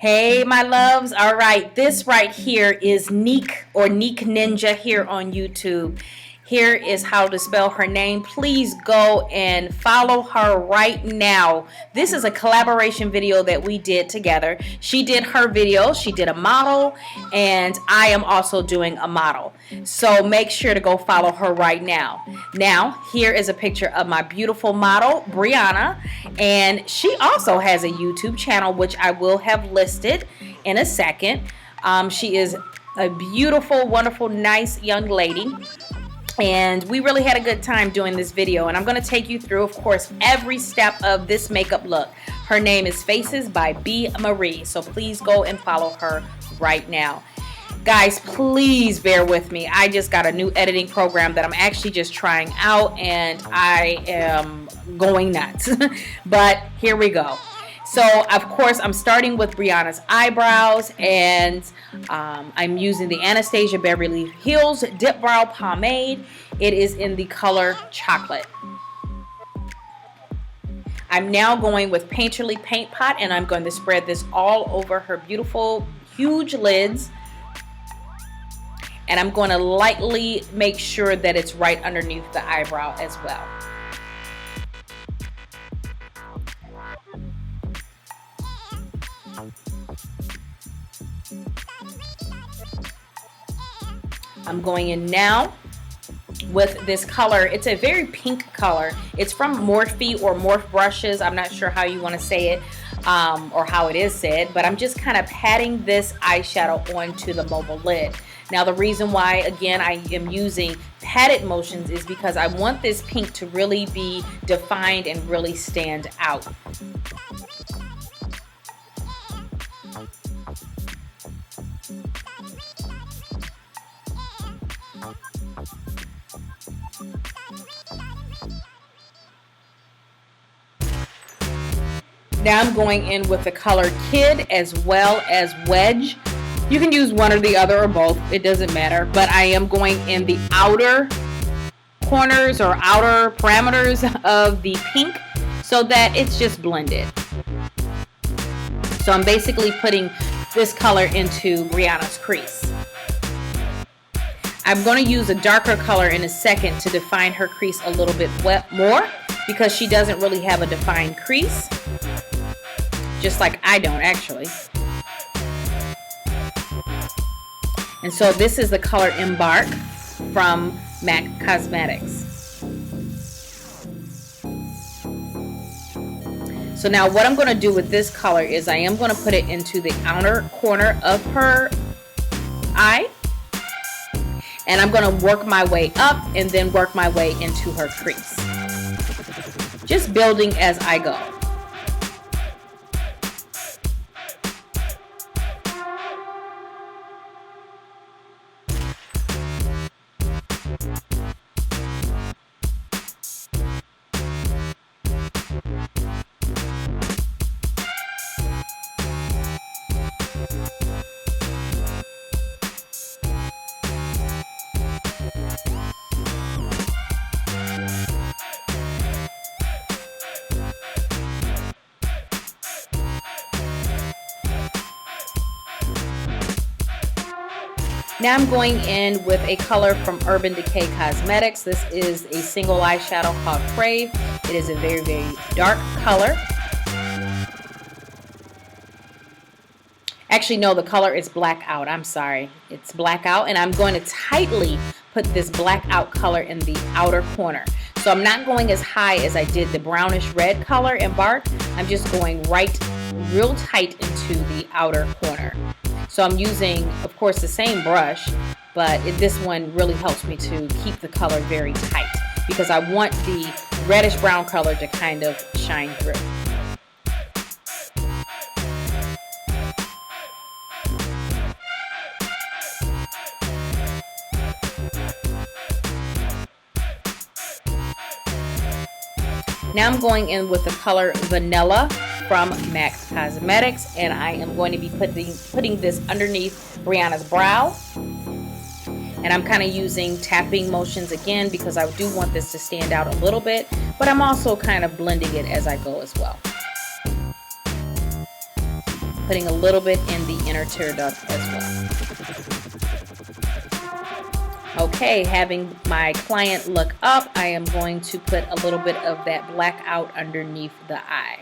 Hey, my loves. All right, this right here is Neek or Neek Ninja here on YouTube. Here is how to spell her name. Please go and follow her right now. This is a collaboration video that we did together. She did her video, she did a model, and I am also doing a model. So make sure to go follow her right now. Now, here is a picture of my beautiful model, Briana, and she also has a YouTube channel, which I will have listed in a second. She is a beautiful, wonderful, nice young lady. And we really had a good time doing this video, and I'm going to take you through, of course, every step of this makeup look. Her name is Faces by B. Marie, so please go and follow her right now. Guys, please bear with me. I just got a new editing program that I'm actually just trying out, and I am going nuts. But here we go. So, of course, I'm starting with Briana's eyebrows, and I'm using the Anastasia Beverly Hills Dip Brow Pomade. It is in the color Chocolate. I'm now going with Painterly Paint Pot, and I'm going to spread this all over her beautiful, huge lids. And I'm going to lightly make sure that it's right underneath the eyebrow as well. I'm going in now with this color. It's a very pink color. It's from Morphe or Morphe Brushes. I'm not sure how you want to say it or how it is said, but I'm just kind of patting this eyeshadow onto the mobile lid. Now, the reason why, again, I am using patted motions is because I want this pink to really be defined and really stand out. Now I'm going in with the color Kid as well as Wedge. You can use one or the other or both. It doesn't matter. But I am going in the outer corners or outer parameters of the pink so that it's just blended. So I'm basically putting this color into Briana's crease. I'm going to use a darker color in a second to define her crease a little bit more because she doesn't really have a defined crease. Just like I don't, actually. And so this is the color Embark from MAC Cosmetics. So now what I'm going to do with this color is I am going to put it into the outer corner of her eye. And I'm going to work my way up and then work my way into her crease. Just building as I go. Now I'm going in with a color from Urban Decay Cosmetics. This is a single eyeshadow called Crave. It is a very, very dark color. Actually, no, the color is Blackout. I'm sorry. It's Blackout, and I'm going to tightly put this Blackout color in the outer corner. So I'm not going as high as I did the brownish red color Embark. I'm just going right real tight into the outer corner. So I'm using, of course, the same brush, but this one really helps me to keep the color very tight because I want the reddish brown color to kind of shine through. Now I'm going in with the color Vanilla from MAC Cosmetics, and I am going to be putting this underneath Briana's brow. And I'm kind of using tapping motions again because I do want this to stand out a little bit, but I'm also kind of blending it as I go as well. putting a little bit in the inner tear duct as well. Okay, having my client look up, I am going to put a little bit of that blackout underneath the eye.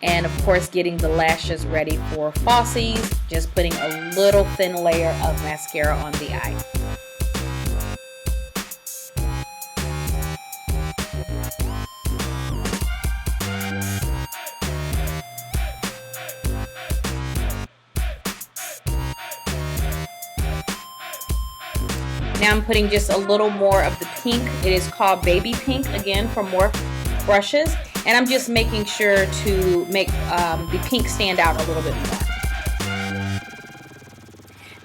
And of course, getting the lashes ready for falsies, just putting a little thin layer of mascara on the eye. Now I'm putting just a little more of the pink. It is called Baby Pink, again, from Morphe brushes. And I'm just making sure to make the pink stand out a little bit more.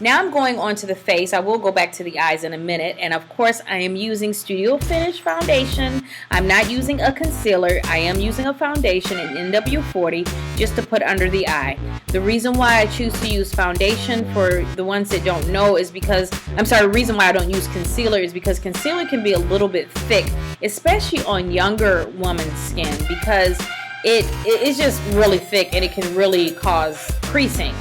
Now I'm going on to the face. I will go back to the eyes in a minute. And of course, I am using Studio Finish foundation. I'm not using a concealer. I am using a foundation in Nw40 just to put under the eye. The reason why I choose to use foundation, for the ones that don't know, is because, the reason why I don't use concealer is because concealer can be a little bit thick, especially on younger women's skin, because it is just really thick and it can really cause creasing.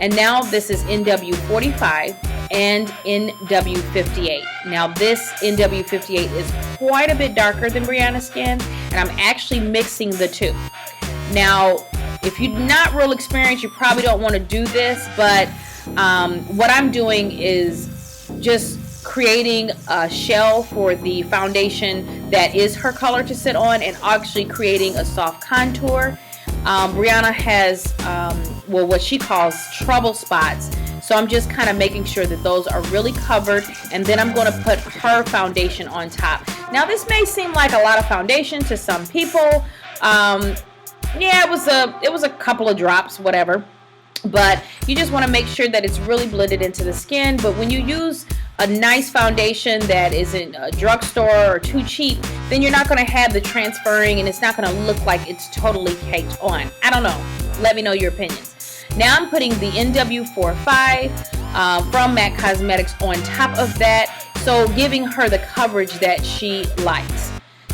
And now this is Nw45 and Nw58. Now this Nw58 is quite a bit darker than Briana's skin, and I'm actually mixing the two. Now, if you're not real experienced, you probably don't want to do this, but what I'm doing is just creating a shell for the foundation that is her color to sit on, and actually creating a soft contour. Briana has what she calls trouble spots, so I'm just kind of making sure that those are really covered, and then I'm going to put her foundation on top. Now this may seem like a lot of foundation to some people. Yeah, it was a couple of drops, whatever, but you just want to make sure that it's really blended into the skin. But when you use a nice foundation that isn't a drugstore or too cheap, then you're not going to have the transferring, and it's not going to look like it's totally caked on. I don't know. Let me know your opinions. Now I'm putting the Nw45 from MAC Cosmetics on top of that, so giving her the coverage that she likes.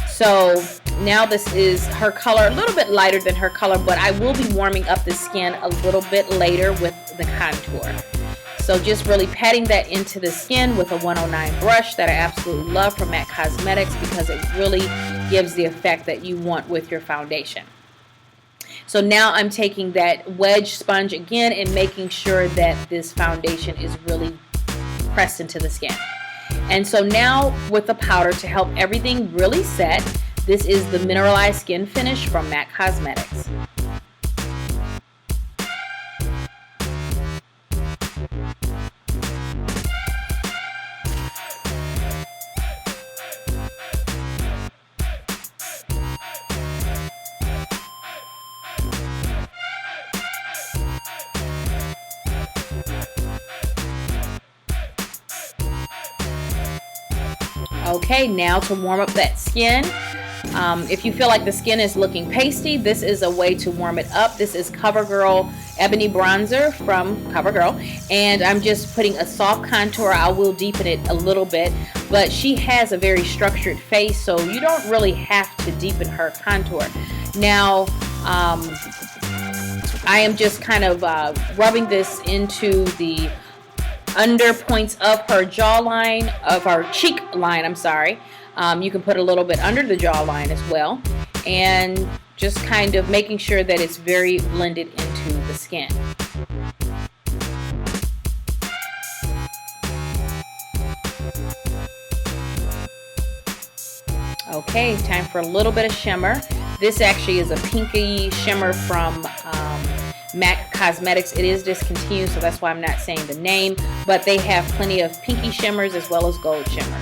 So now this is her color, a little bit lighter than her color, but I will be warming up the skin a little bit later with the contour. So just really patting that into the skin with a 109 brush that I absolutely love from MAC Cosmetics, because it really gives the effect that you want with your foundation. So now I'm taking that wedge sponge again and making sure that this foundation is really pressed into the skin. And so now with the powder to help everything really set, this is the Mineralized Skin Finish from MAC Cosmetics. Okay, now to warm up that skin. If you feel like the skin is looking pasty, this is a way to warm it up. This is Covergirl Ebony Bronzer from Covergirl, and I'm just putting a soft contour. I will deepen it a little bit, but she has a very structured face, so you don't really have to deepen her contour. Now, I am just kind of rubbing this into the under points of her jawline, of her cheek line, I'm sorry. You can put a little bit under the jawline as well, and just kind of making sure that it's very blended into the skin. Okay, time for a little bit of shimmer. This actually is a pinky shimmer from MAC Cosmetics. It is discontinued, so that's why I'm not saying the name, but they have plenty of pinky shimmers as well as gold shimmers.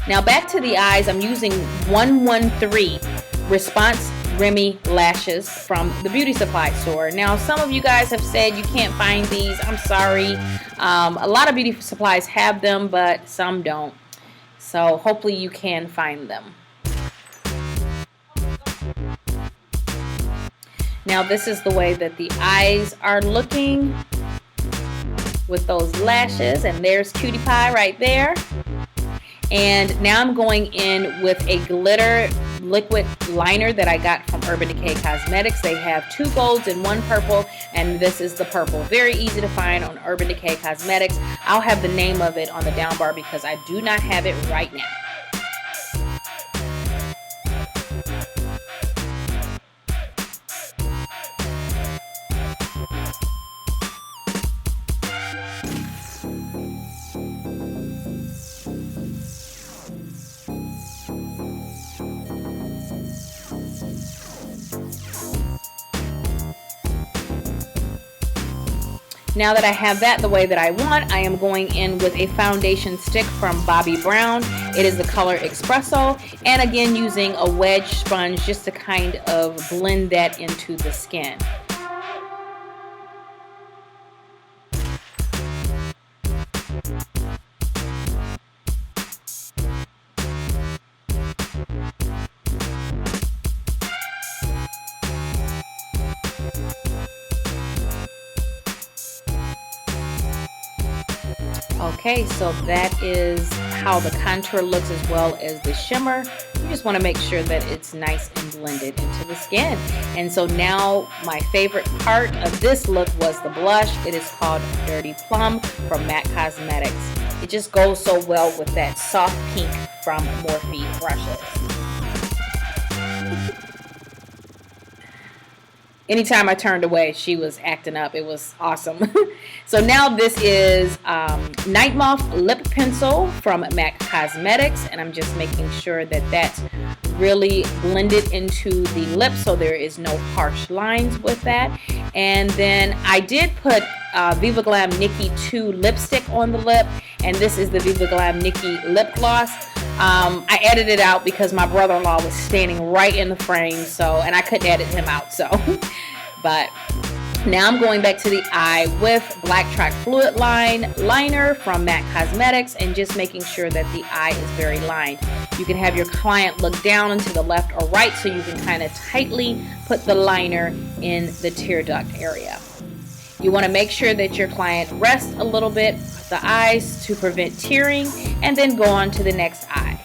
Now back to the eyes, I'm using 113 Response Remy lashes from the beauty supply store. Now some of you guys have said you can't find these. I'm sorry. A lot of beauty supplies have them, but some don't. So hopefully you can find them. Now this is the way that the eyes are looking with those lashes, and there's Cutie Pie right there. And now I'm going in with a glitter liquid liner that I got from Urban Decay Cosmetics. They have 2 golds and 1 purple, and this is the purple. Very easy to find on Urban Decay Cosmetics. I'll have the name of it on the down bar because I do not have it right now. Now that I have that the way that I want, I am going in with a foundation stick from Bobbi Brown. It is the color Espresso, and again using a wedge sponge just to kind of blend that into the skin. Okay, so that is how the contour looks as well as the shimmer. You just want to make sure that it's nice and blended into the skin. And so now my favorite part of this look was the blush. It is called Dirty Plum from MAC Cosmetics. It just goes so well with that soft pink from Morphe brushes. Anytime I turned away, she was acting up. It was awesome. So now this is Nightmoth Lip Pencil from MAC Cosmetics, and I'm just making sure that that's really blended into the lip so there is no harsh lines with that. And then I did put Viva Glam Nicki 2 lipstick on the lip, and this is the Viva Glam Nicki lip gloss. I edited it out because my brother-in-law was standing right in the frame, and I couldn't edit him out, but now I'm going back to the eye with Black Track Fluid Liner from MAC Cosmetics, and just making sure that the eye is very lined. You can have your client look down and to the left or right so you can kind of tightly put the liner in the tear duct area. You want to make sure that your client rests a little bit the eyes to prevent tearing, and then go on to the next eye.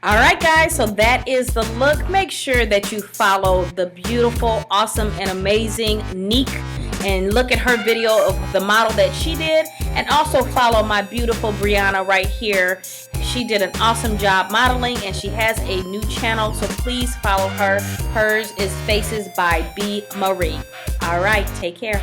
Alright guys, so that is the look. Make sure that you follow the beautiful, awesome, and amazing Nw45 and look at her video of the model that she did, and also follow my beautiful Briana right here. She did an awesome job modeling, and she has a new channel, so please follow her. Hers is Faces by B. Marie. Alright, take care.